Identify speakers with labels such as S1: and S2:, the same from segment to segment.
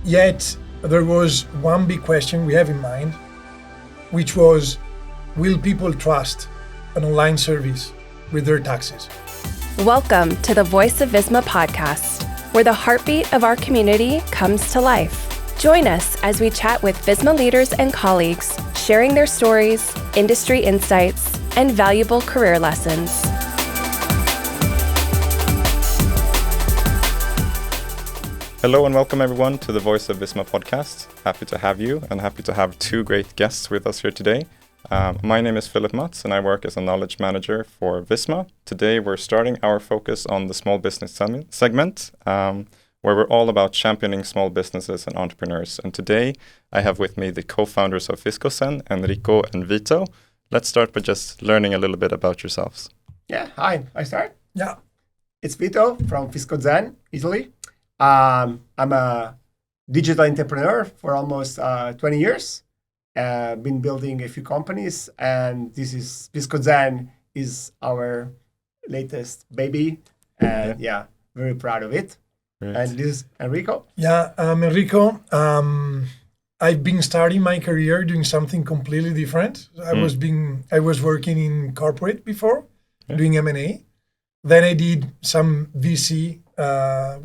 S1: Yet there was one big question we have in mind, which was, will people trust an online service with their taxes?
S2: Welcome to the Voice of Visma podcast, where the heartbeat of our community comes to life. Join us as we chat with Visma leaders and colleagues, sharing their stories, industry insights, and valuable career lessons.
S3: Hello and welcome everyone to the Voice of Visma podcast. Happy to have you and happy to have two great guests with us here today. My name is Filip Matz and I work as a knowledge manager for Visma. Today we're starting our focus on the small business segment, where we're all about championing small businesses and entrepreneurs. And today I have with me the co-founders of Fiscozen, Enrico and Vito. Let's start by just learning a little bit about yourselves.
S4: Yeah, hi, I start?
S1: Yeah.
S4: It's Vito from Fiscozen, Italy. I'm a digital entrepreneur for almost 20 years. Been building a few companies, and Fiscozen is our latest baby. And very proud of it.
S3: Great.
S4: And this is Enrico.
S1: Yeah, I'm Enrico. I've been starting my career doing something completely different. I was working in corporate before, doing M&A. Then I did some VC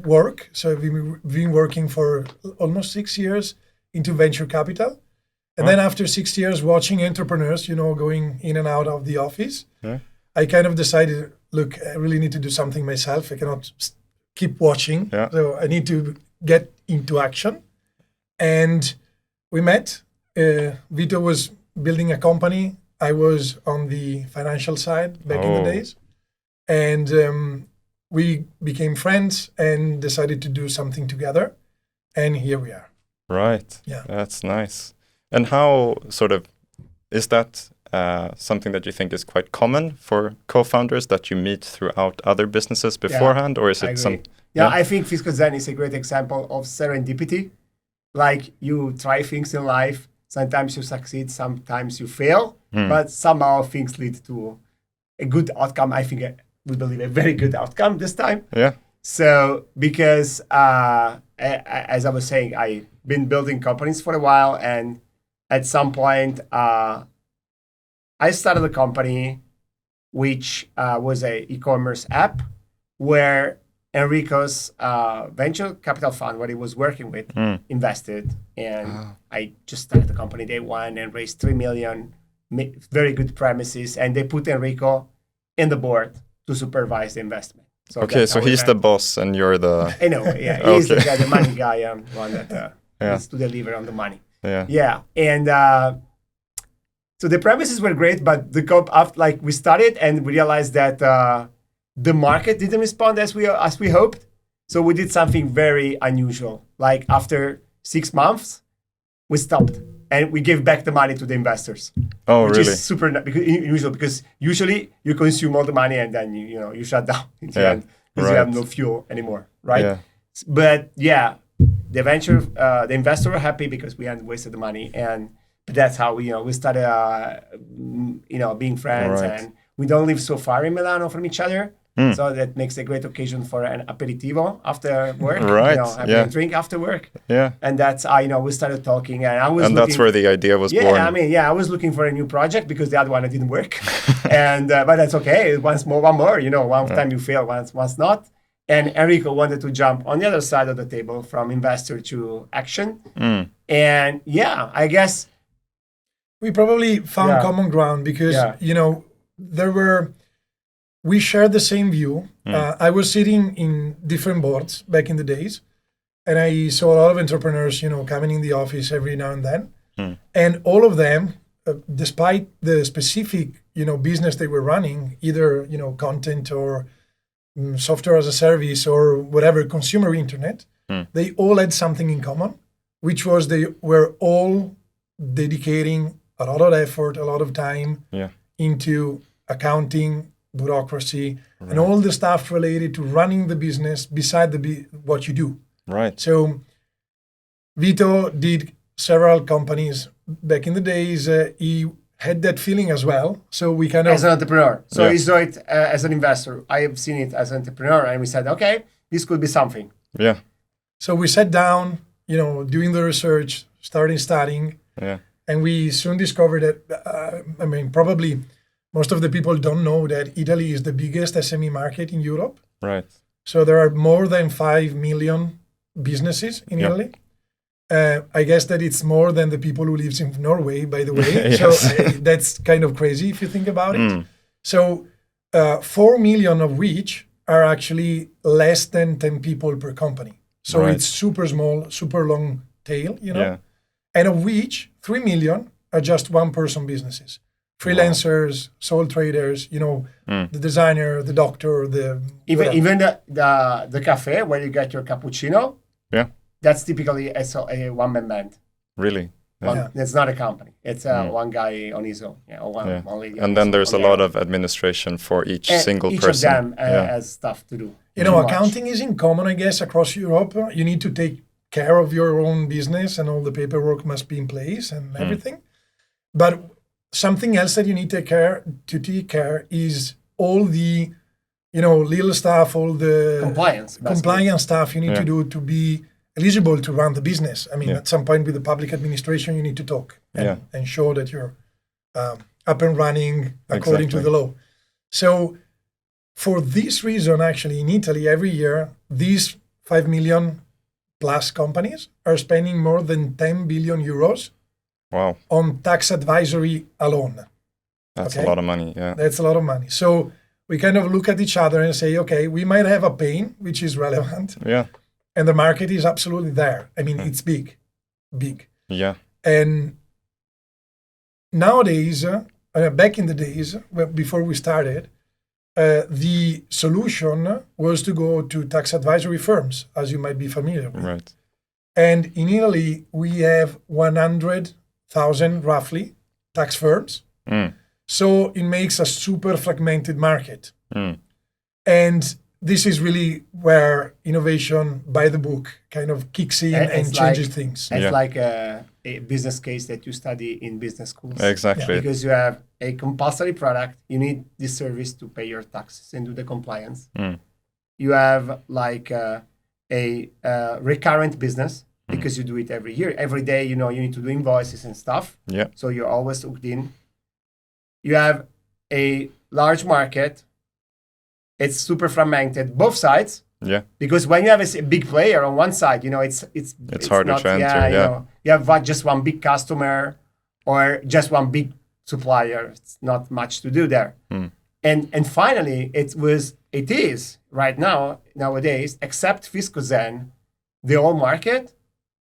S1: work. So I've been working for almost 6 years into venture capital. And then after 6 years watching entrepreneurs, going in and out of the office, I kind of decided, look, I really need to do something myself. I cannot keep watching.
S3: Yeah.
S1: So I need to get into action. And we met. Vito was building a company. I was on the financial side back in the days. And we became friends and decided to do something together. And here we are.
S3: Right.
S1: Yeah.
S3: That's nice. And how is that something that you think is quite common for co-founders that you meet throughout other businesses beforehand? Or is it some...
S4: I think Fiscozen is a great example of serendipity. Like you try things in life. Sometimes you succeed, sometimes you fail. But somehow things lead to a good outcome. I think we believe a very good outcome this time.
S3: Yeah.
S4: So because as I was saying, I've been building companies for a while, and at some point I started a company which was a e-commerce app where Enrico's venture capital fund, what he was working with, invested. And I just started the company day one and raised 3 million, very good premises. And they put Enrico in the board to supervise the investment. So
S3: he's the boss and you're the...
S4: I know, yeah. He's the guy, the money guy, one that needs to deliver on the money. Yeah. And so the premises were great, but we started and we realized that the market didn't respond as we hoped. So we did something very unusual. Like after 6 months, we stopped and we gave back the money to the investors.
S3: Oh,
S4: which
S3: really?
S4: is super unusual because usually you consume all the money and then you shut down in the end because you have no fuel anymore, right? Yeah. But the investor were happy because we hadn't wasted the money, but that's how we started being friends, and we don't live so far in Milano from each other. So that makes a great occasion for an aperitivo after work, having a drink after work. Yeah. And that's how, we started talking, and
S3: that's where the idea was born.
S4: I was looking for a new project because the other one didn't work. And but that's okay. One more, one time you fail, once not. And Enrico wanted to jump on the other side of the table from investor to action. And I guess
S1: we probably found common ground because, we shared the same view. I was sitting in different boards back in the days, and I saw a lot of entrepreneurs, coming in the office every now and then. And all of them, despite the specific, business they were running, either, content or software as a service or whatever, consumer internet, they all had something in common, which was they were all dedicating a lot of effort, a lot of time into accounting, bureaucracy, and all the stuff related to running the business beside what you do.
S3: Right.
S1: So Vito did several companies back in the days. He had that feeling as well. So we kind of...
S4: As an entrepreneur. So he saw it as an investor. I have seen it as an entrepreneur. And we said, okay, this could be something.
S3: Yeah.
S1: So we sat down, doing the research, studying.
S3: Yeah.
S1: And we soon discovered that, probably most of the people don't know that Italy is the biggest SME market in Europe.
S3: Right.
S1: So there are more than 5 million businesses in Italy. I guess that it's more than the people who lives in Norway, by the way.
S3: Yes.
S1: So that's kind of crazy if you think about it. So 4 million of which are actually less than 10 people per company. So
S3: Right.
S1: it's super small, super long tail,
S3: Yeah.
S1: And of which 3 million are just one-person businesses. Freelancers, sole traders, the designer, the doctor,
S4: Even the cafe where you get your cappuccino,
S3: Yeah.
S4: that's typically a one-man band.
S3: Really. Yeah.
S4: It's not a company. It's one guy on his own. Or one lady.
S3: And then there's a lot of administration for each single
S4: each
S3: person.
S4: of them has stuff to do.
S1: Accounting is in common, I guess, across Europe. You need to take care of your own business and all the paperwork must be in place and everything. But something else that you need to take care is all the, little stuff, all the compliance stuff you need to do to be eligible to run the business. At some point with the public administration, you need to talk and show that you're up and running according to the law. So for this reason, actually, in Italy, every year, these 5 million plus companies are spending more than 10 billion euros on tax advisory alone.
S3: That's a lot of money, yeah.
S1: That's a lot of money. So we kind of look at each other and say, okay, we might have a pain, which is relevant.
S3: Yeah.
S1: And the market is absolutely there. It's big.
S3: Yeah.
S1: And nowadays, back in the days, before we started, the solution was to go to tax advisory firms, as you might be familiar with.
S3: Right.
S1: And in Italy, we have 100,000 roughly tax firms. So it makes a super fragmented market. And this is really where innovation by the book kind of kicks in and changes things.
S4: It's like a business case that you study in business schools.
S3: Exactly.
S4: Because you have a compulsory product, you need this service to pay your taxes and do the compliance. You have like a recurrent business because you do it every year. Every day, you need to do invoices and stuff.
S3: Yeah.
S4: So you're always hooked in. You have a large market. It's super fragmented, both sides.
S3: Yeah.
S4: Because when you have a big player on one side, it's
S3: harder to enter.
S4: You have just one big customer or just one big supplier. It's not much to do there. And finally, it is right now nowadays, except Fiscozen, the whole market.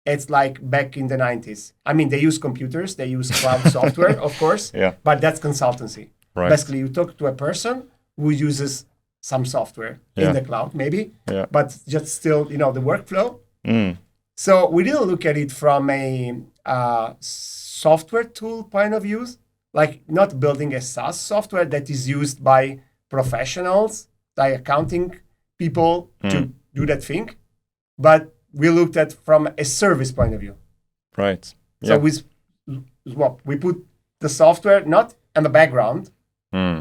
S4: It's like back in the 90s. They use computers, they use cloud software, of course.
S3: Yeah.
S4: But that's consultancy.
S3: Right.
S4: Basically, you talk to a person who uses some software in the cloud, maybe, but just still, the workflow. So we didn't look at it from a software tool point of view, like not building a SaaS software that is used by professionals, like accounting people to do that thing, but we looked at from a service point of view.
S3: Right.
S4: So we put the software not in the background,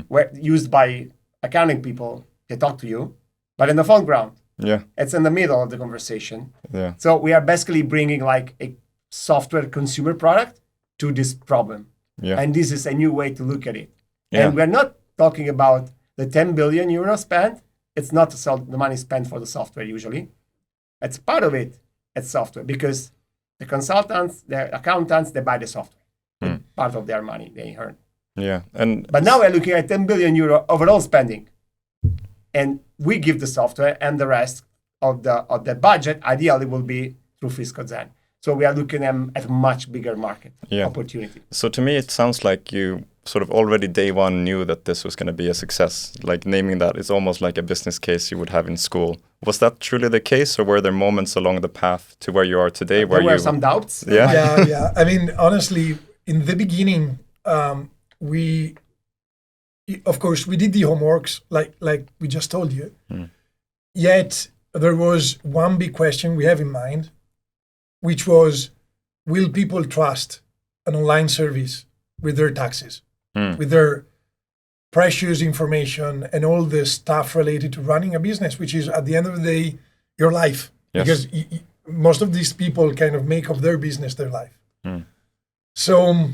S4: where used by accounting people. They talk to you, but in the foreground.
S3: Yeah.
S4: It's in the middle of the conversation.
S3: Yeah.
S4: So we are basically bringing like a software consumer product to this problem.
S3: Yeah.
S4: And this is a new way to look at it.
S3: Yeah.
S4: And we're not talking about the 10 billion euro spent. It's not the money spent for the software usually. It's part of it. It's software because the consultants, the accountants, they buy the software. Part of their money they earn.
S3: Yeah.
S4: But now we're looking at 10 billion euro overall spending. And we give the software and the rest of the budget ideally will be through Fiscozen. So we are looking at a much bigger market opportunity.
S3: So to me, it sounds like you sort of already day one knew that this was going to be a success. Like naming that is almost like a business case you would have in school. Was that truly the case, or were there moments along the path to where you are today where
S4: there were some doubts?
S1: Yeah. Honestly, in the beginning, of course, we did the homeworks, like we just told you. Yet there was one big question we have in mind, which was, will people trust an online service with their taxes, with their precious information and all the stuff related to running a business, which is at the end of the day, your life.
S3: Yes.
S1: Because most of these people kind of make of their business their life. So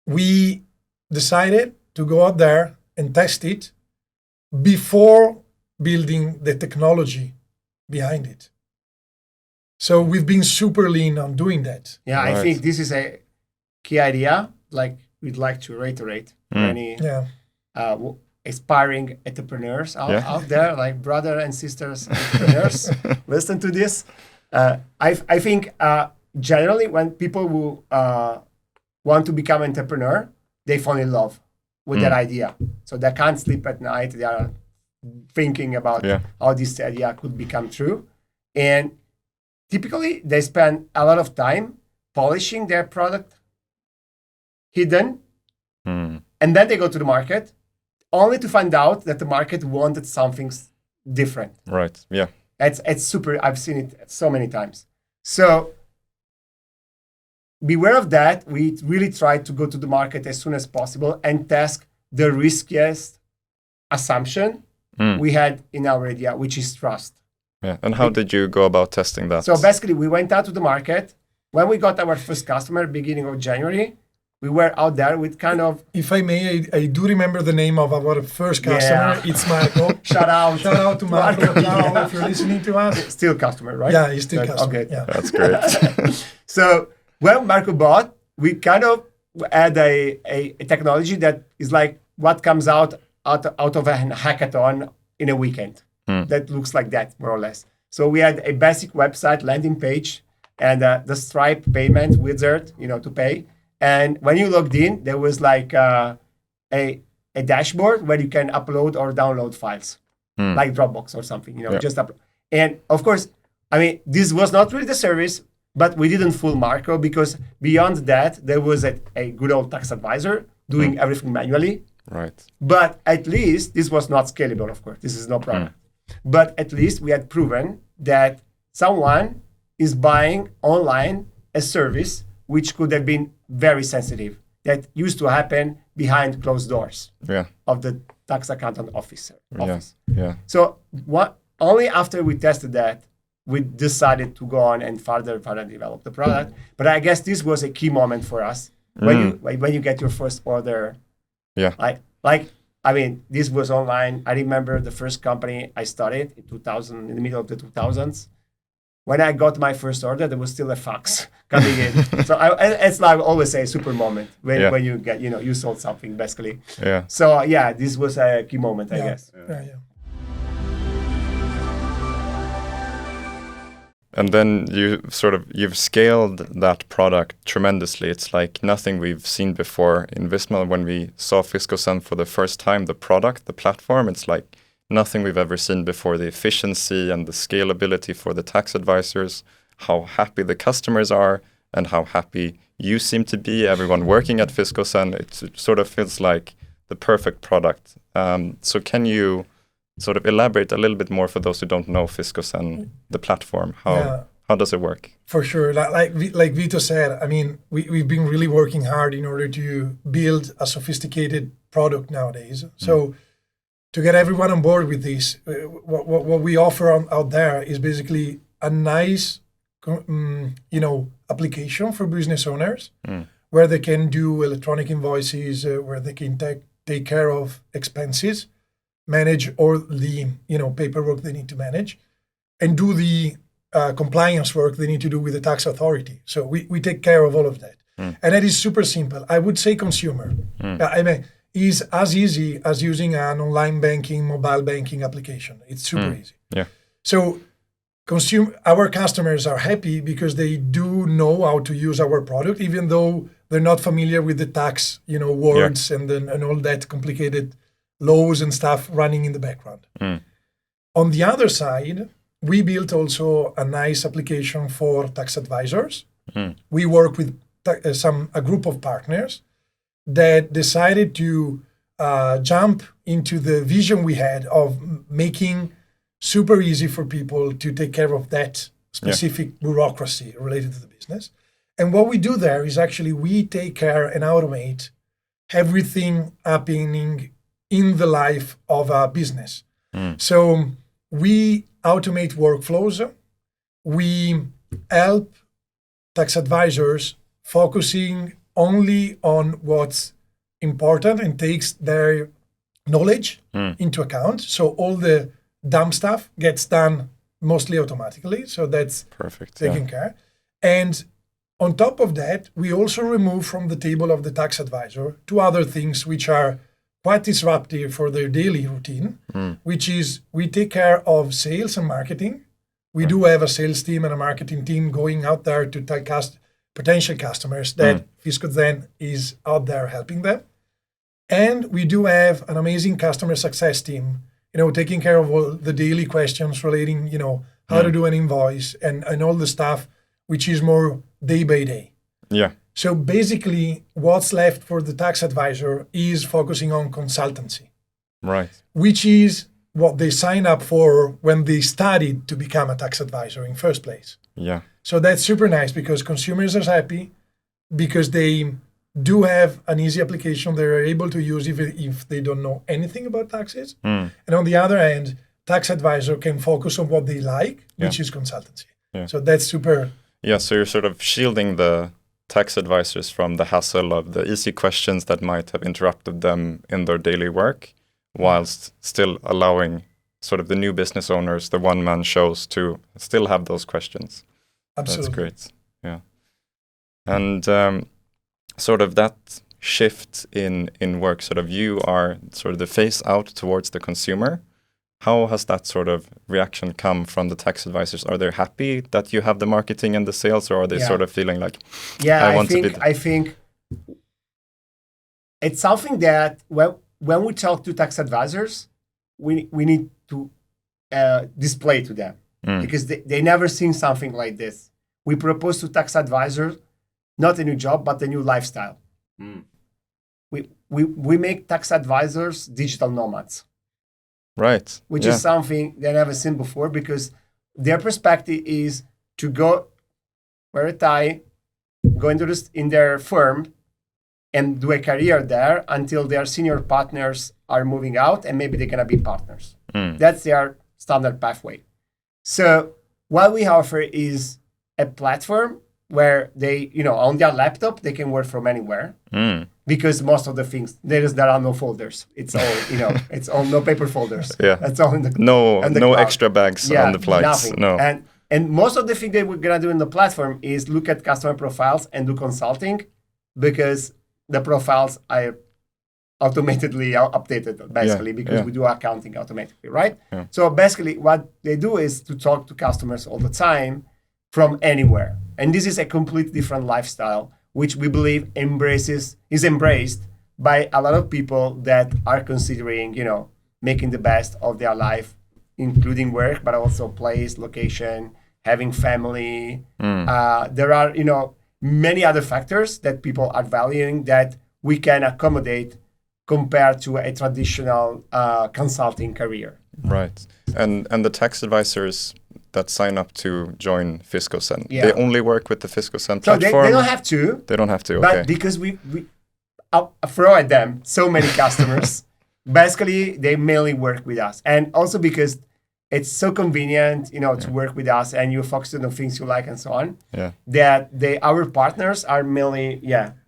S1: we decided to go out there and test it before building the technology behind it. So we've been super lean on doing that.
S4: Yeah, I think this is a key idea. Like we'd like to reiterate for any aspiring entrepreneurs out there, like brother and sisters entrepreneurs, listen to this. I think generally when people who want to become an entrepreneur, they fall in love with that idea. So they can't sleep at night. They are thinking about how this idea could become true. And typically they spend a lot of time polishing their product, hidden, and then they go to the market only to find out that the market wanted something different.
S3: Right, yeah.
S4: It's super, I've seen it so many times. So beware of that. We really try to go to the market as soon as possible and test the riskiest assumption we had in our idea, which is trust.
S3: Yeah, and how did you go about testing that?
S4: So basically, we went out to the market. When we got our first customer, beginning of January, we were out there with kind of...
S1: If I may, I do remember the name of our first customer. It's Marco.
S4: Shout out
S1: to Marco. If you're listening to us.
S4: Still customer, right?
S1: Yeah, he's still customer.
S4: Okay.
S1: Yeah.
S3: That's great.
S4: So when Marco bought, we kind of had a technology that is like what comes out of a hackathon in a weekend. That looks like that, more or less. So we had a basic website, landing page, and the Stripe payment wizard, to pay. And when you logged in, there was like a dashboard where you can upload or download files, like Dropbox or something, just upload. And of course, I mean, this was not really the service, but we didn't fool Marco because beyond that, there was a good old tax advisor doing everything manually.
S3: Right.
S4: But at least this was not scalable, of course. This is no product. But at least we had proven that someone is buying online a service which could have been very sensitive. That used to happen behind closed doors of the tax accountant office.
S3: Yeah.
S4: So only after we tested that, we decided to go on and further develop the product. But I guess this was a key moment for us when you get your first order.
S3: Yeah.
S4: I mean, this was online. I remember the first company I started in 2000, in the middle of the 2000s. When I got my first order, there was still a fax coming in. So it's like I always say a super moment when you get, you sold something basically.
S3: Yeah.
S4: So this was a key moment, I guess.
S1: Yeah.
S3: And then you've scaled that product tremendously. It's like nothing we've seen before in Visma. When we saw Fiscozen for the first time, the product, the platform, it's like nothing we've ever seen before. The efficiency and the scalability for the tax advisors, how happy the customers are, and how happy you seem to be. Everyone working at Fiscozen, it sort of feels like the perfect product. So can you sort of elaborate a little bit more for those who don't know Fiscozen, the platform? How does it work?
S1: For sure. Like Vito said, I mean, we've been really working hard in order to build a sophisticated product nowadays. So to get everyone on board with this, what we offer out there is basically a nice, application for business owners where they can do electronic invoices, where they can take care of expenses, manage all the paperwork they need to manage, and do the compliance work they need to do with the tax authority. So we take care of all of that. And that is super simple. I would say consumer. I mean, is as easy as using an online banking, mobile banking application. It's super easy.
S3: Yeah.
S1: So our customers are happy because they do know how to use our product, even though they're not familiar with the tax, words and all that complicated laws and stuff running in the background. On the other side, we built also a nice application for tax advisors. We work with a group of partners that decided to jump into the vision we had of making super easy for people to take care of that specific bureaucracy related to the business. And what we do there is actually we take care and automate everything happening in the life of a business. So we automate workflows. We help tax advisors focusing only on what's important and takes their knowledge into account. So all the dumb stuff gets done mostly automatically. So that's
S3: perfect.
S1: taken care. And on top of that, we also remove from the table of the tax advisor two other things which are quite disruptive for their daily routine, which is we take care of sales and marketing. We do have a sales team and a marketing team going out there to tell potential customers that Fiscozen is out there helping them. And we do have an amazing customer success team, taking care of all the daily questions relating, how to do an invoice and all the stuff, which is more day by day.
S3: Yeah.
S1: So basically, what's left for the tax advisor is focusing on consultancy.
S3: Right.
S1: Which is what they sign up for when they studied to become a tax advisor in first place.
S3: Yeah.
S1: So that's super nice because consumers are happy because they do have an easy application they're able to use if they don't know anything about taxes. And on the other hand, tax advisor can focus on what they like, which is consultancy.
S3: Yeah.
S1: So that's super.
S3: Yeah, so you're sort of shielding the tax advisors from the hassle of the easy questions that might have interrupted them in their daily work, whilst still allowing sort of the new business owners, the one-man shows, to still have those questions.
S1: Absolutely.
S3: That's great. Yeah. And sort of that shift in work, sort of you are sort of the face out towards the consumer. How has that sort of reaction come from the tax advisors? Are they happy that you have the marketing and the sales, or are they sort of feeling like,
S4: I think it's something that when we talk to tax advisors, we need to display to them because they never seen something like this. We propose to tax advisors not a new job, but a new lifestyle. We make tax advisors digital nomads.
S3: Right.
S4: Which is something they never seen before because their perspective is to go wear a tie, go into in their firm and do a career there until their senior partners are moving out and maybe they're going to be partners. That's their standard pathway. So what we offer is a platform where they, on their laptop, they can work from anywhere. Because most of the things, there are no folders. It's all, it's all no paper folders.
S3: Yeah.
S4: That's all in the
S3: no
S4: cloud.
S3: extra bags on the flights.
S4: Nothing.
S3: No.
S4: And most of the thing that we're gonna do in the platform is look at customer profiles and do consulting because the profiles are automatically updated basically because we do accounting automatically, right?
S3: Yeah.
S4: So basically what they do is to talk to customers all the time from anywhere. And this is a completely different lifestyle which we believe is embraced by a lot of people that are considering, making the best of their life, including work, but also place, location, having family. There are, many other factors that people are valuing that we can accommodate compared to a traditional consulting career.
S3: Right. And the tax advisors that sign up to join Fiscozen, they only work with the Fiscozen platform?
S4: So they don't have to.
S3: They don't have to,
S4: but
S3: okay.
S4: Because we throw at them so many customers, basically they mainly work with us. And also because it's so convenient, to work with us and you focus on the things you like and so on, that our partners are mainly,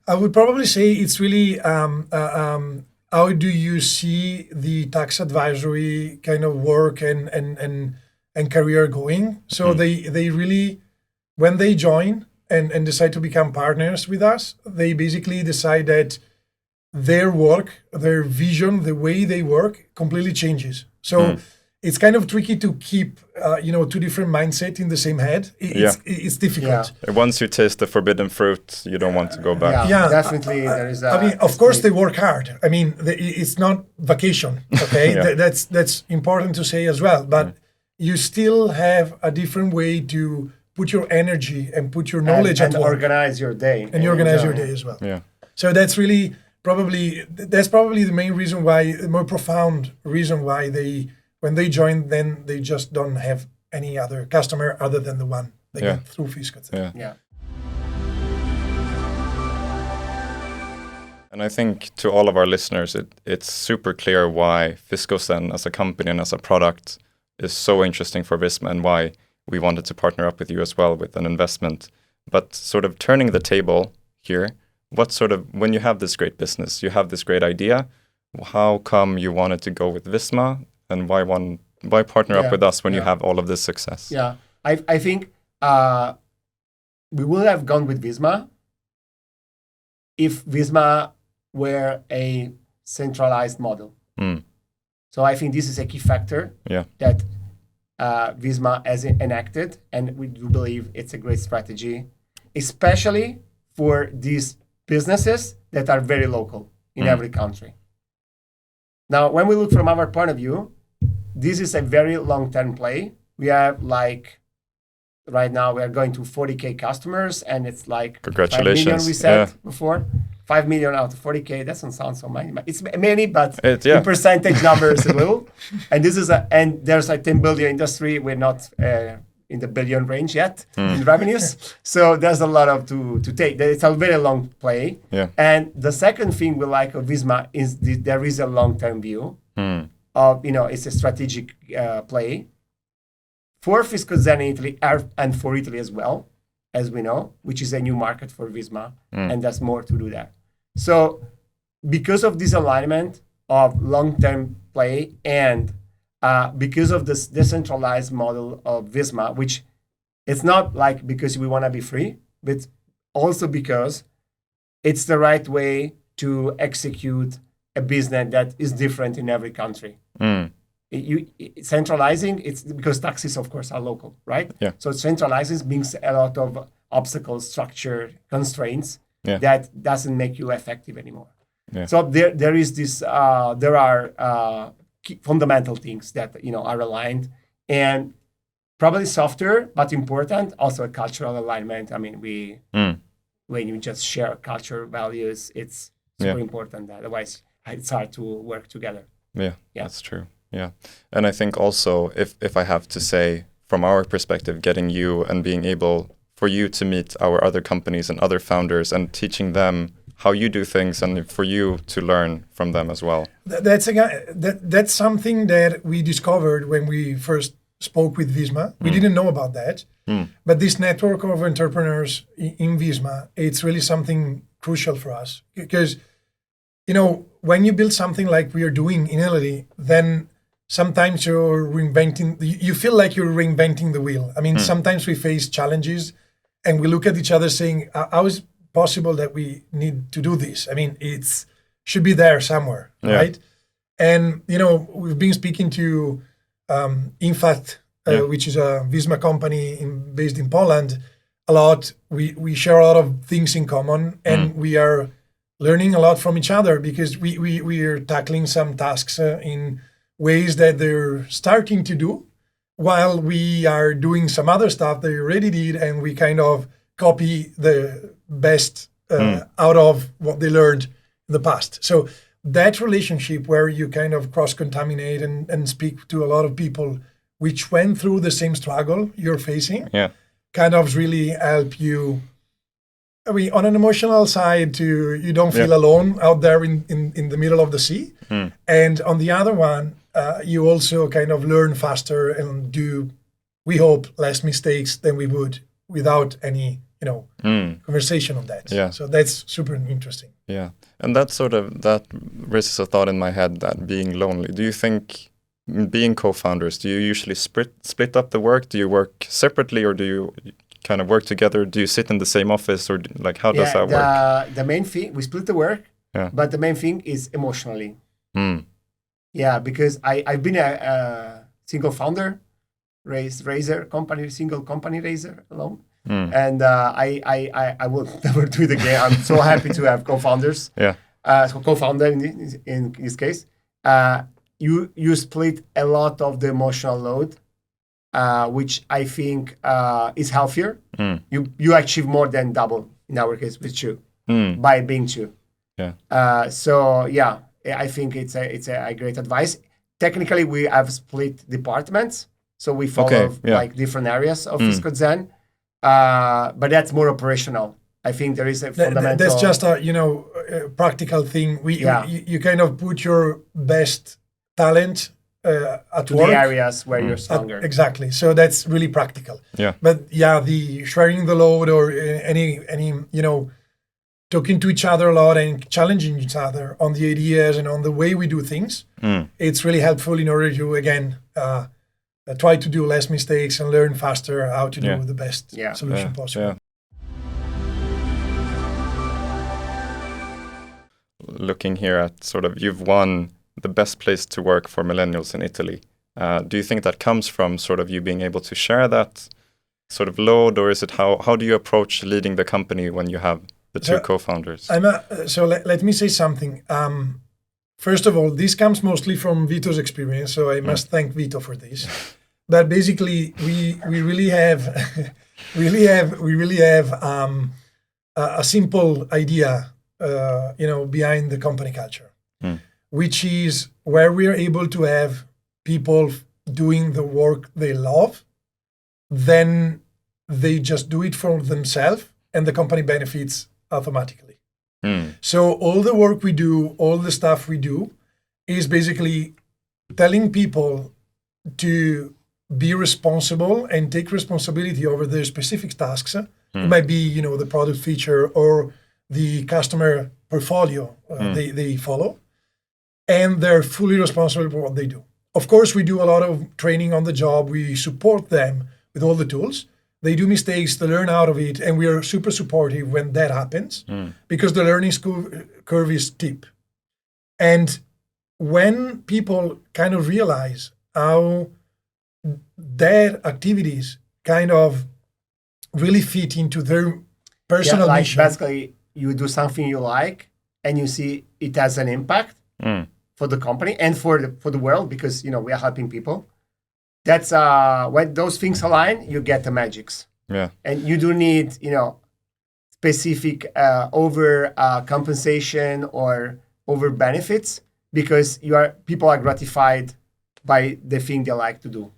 S1: I would probably say it's really, how do you see the tax advisory kind of work and career going? So they really, when they join and decide to become partners with us, they basically decide that their work, their vision, the way they work completely changes. So it's kind of tricky to keep, two different mindsets in the same head. It's difficult.
S3: Yeah. Once you taste the forbidden fruit, you don't want to go back.
S4: Yeah, definitely. There is
S1: of course they work hard. I mean, it's not vacation, okay? That's important to say as well. But you still have a different way to put your energy and put your knowledge
S4: and
S1: at work.
S4: Organize your day.
S1: And you organize your day as well.
S3: Yeah.
S1: So that's probably the main reason why, the more profound reason why when they join, then they just don't have any other customer other than the one they get through Fiscozen.
S4: Yeah.
S3: And I think to all of our listeners, it's super clear why Fiscozen as a company and as a product is so interesting for Visma and why we wanted to partner up with you as well with an investment. But sort of turning the table here, when you have this great business, you have this great idea, how come you wanted to go with Visma, and why partner up with us when you have all of this success?
S4: Yeah, I think we would have gone with Visma if Visma were a centralized model. So I think this is a key factor that Visma has enacted, and we do believe it's a great strategy, especially for these businesses that are very local in every country. Now, when we look from our point of view, this is a very long-term play. We have right now we are going to 40K customers, and it's like 5 million we said before. 5 million out of 40K, that doesn't sound so many. It's many, but in percentage numbers a little. And this is and there's a 10 billion industry. We're not in the billion range yet in revenues. So there's a lot to take. It's a very long play. Yeah. And the second thing we like of Visma is there is a long-term view of, it's a strategic play for Fiscozen in Italy and for Italy as well, as we know, which is a new market for Visma, and there's more to do there. So because of this alignment of long-term play and because of this decentralized model of Visma, which it's not like because we want to be free, but also because it's the right way to execute a business that is different in every country. Centralizing, it's because taxes, of course, are local, right? Yeah. So centralizing means a lot of obstacles, structure, constraints that doesn't make you effective anymore. Yeah. So there is this. There are fundamental things that are aligned, and probably softer but important. Also a cultural alignment. I mean, when you just share culture values, it's super important. Otherwise, it's hard to work together. Yeah,
S3: that's true. Yeah. And I think also, if I have to say, from our perspective, getting you and being able for you to meet our other companies and other founders and teaching them how you do things and for you to learn from them as well.
S1: That's something that we discovered when we first spoke with Visma. We didn't know about that. But this network of entrepreneurs in Visma, it's really something crucial for us. Because, when you build something like we are doing in Italy, then sometimes you feel like you're reinventing the wheel. I mean, sometimes we face challenges and we look at each other saying, how is it possible that we need to do this? I mean, it should be there somewhere, right? And, we've been speaking to Infact, which is a Visma company based in Poland, a lot. We share a lot of things in common, and we are learning a lot from each other because we are tackling some tasks in ways that they're starting to do while we are doing some other stuff they already did, and we kind of copy the best out of what they learned in the past. So that relationship where you kind of cross-contaminate and speak to a lot of people which went through the same struggle you're facing kind of really help you. I mean, on an emotional side, you don't feel alone out there in the middle of the sea. And on the other one, you also kind of learn faster and do, we hope, less mistakes than we would without any, conversation on that. Yeah. So that's super interesting.
S3: Yeah. And that raises a thought in my head, that being lonely. Do you think, being co-founders, do you usually split up the work? Do you work separately, or do you kind of work together? Do you sit in the same office, or how does that work?
S4: The main thing, we split the work, but the main thing is emotionally. Yeah, because I've been a single founder, single company raiser alone. And I will never do it again. I'm so happy to have co-founders. So co-founder in this case. You split a lot of the emotional load, which I think is healthier. You achieve more than double in our case with two by being two. I think it's a great advice. Technically, we have split departments, so we follow like different areas of Fiscozen, but that's more operational. I think there is a fundamental.
S1: That's just a practical thing. You kind of put your best talent at
S4: to
S1: work.
S4: the areas where you're stronger.
S1: Exactly. So that's really practical.
S3: Yeah.
S1: But yeah, the sharing the load or any talking to each other a lot and challenging each other on the ideas and on the way we do things, it's really helpful in order to, again, try to do less mistakes and learn faster how to do the best solution possible.
S3: Yeah. Looking here at sort of, you've won the best place to work for millennials in Italy. Do you think that comes from sort of you being able to share that sort of load, or is it how do you approach leading the company when you have the two co-founders?
S1: Let me say something. First of all, this comes mostly from Vito's experience, so I must thank Vito for this. But basically, we really have a simple idea, behind the company culture, which is where we are able to have people doing the work they love, then they just do it for themselves, and the company benefits automatically. So all the work we do, all the stuff we do, is basically telling people to be responsible and take responsibility over their specific tasks. It might be, the product feature or the customer portfolio they follow, and they're fully responsible for what they do. Of course, we do a lot of training on the job. We support them with all the tools. They do mistakes, they learn out of it, and we are super supportive when that happens because the learning curve is steep. And when people kind of realize how their activities kind of really fit into their personal mission.
S4: Basically, you do something you like, and you see it has an impact for the company and for the world, because we are helping people. That's when those things align, you get the magics.
S3: Yeah.
S4: And you do need, specific over compensation or over benefits, because people are gratified by the thing they like to do.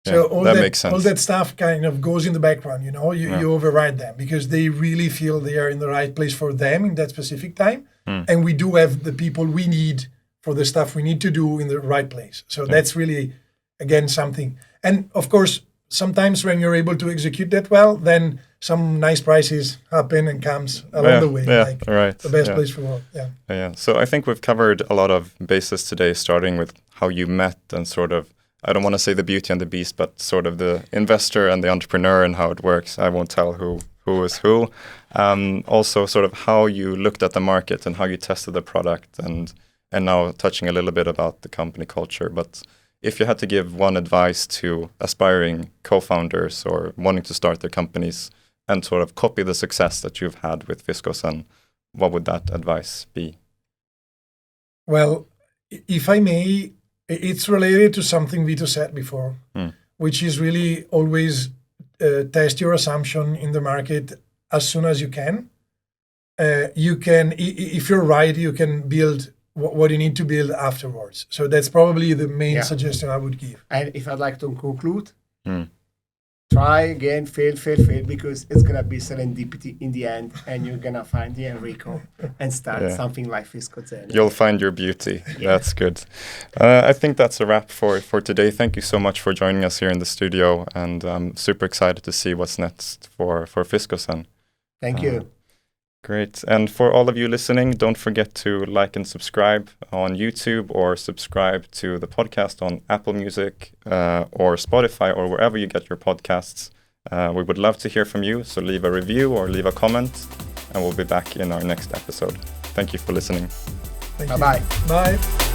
S1: So
S3: that makes sense.
S1: All that stuff kind of goes in the background, you override them because they really feel they are in the right place for them in that specific time. And we do have the people we need for the stuff we need to do in the right place. So that's really, again, something. And of course, sometimes when you're able to execute that well, then some nice prizes happen and comes along the way. The best place for work.
S3: Yeah. So I think we've covered a lot of bases today, starting with how you met and sort of, I don't want to say the beauty and the beast, but sort of the investor and the entrepreneur and how it works. I won't tell who is who. Also sort of how you looked at the market and how you tested the product, and now touching a little bit about the company culture. But if you had to give one advice to aspiring co-founders or wanting to start their companies and sort of copy the success that you've had with Fiscozen, what would that advice be?
S1: Well, if I may, it's related to something Vito said before, which is really always test your assumption in the market as soon as you can. You can, if you're right, you can build what you need to build afterwards. So that's probably the main suggestion I would give.
S4: And if I'd like to conclude, try again, fail, because it's going to be serendipity in the end, and you're going to find the Enrico and start something like Fiscozen.
S3: You'll find your beauty. That's good. I think that's a wrap for today. Thank you so much for joining us here in the studio, and I'm super excited to see what's next for Fiscozen.
S4: Thank you.
S3: Great. And for all of you listening, don't forget to like and subscribe on YouTube, or subscribe to the podcast on Apple Music or Spotify or wherever you get your podcasts. We would love to hear from you, so leave a review or leave a comment, and we'll be back in our next episode. Thank you for listening.
S4: Bye-bye.
S1: Bye.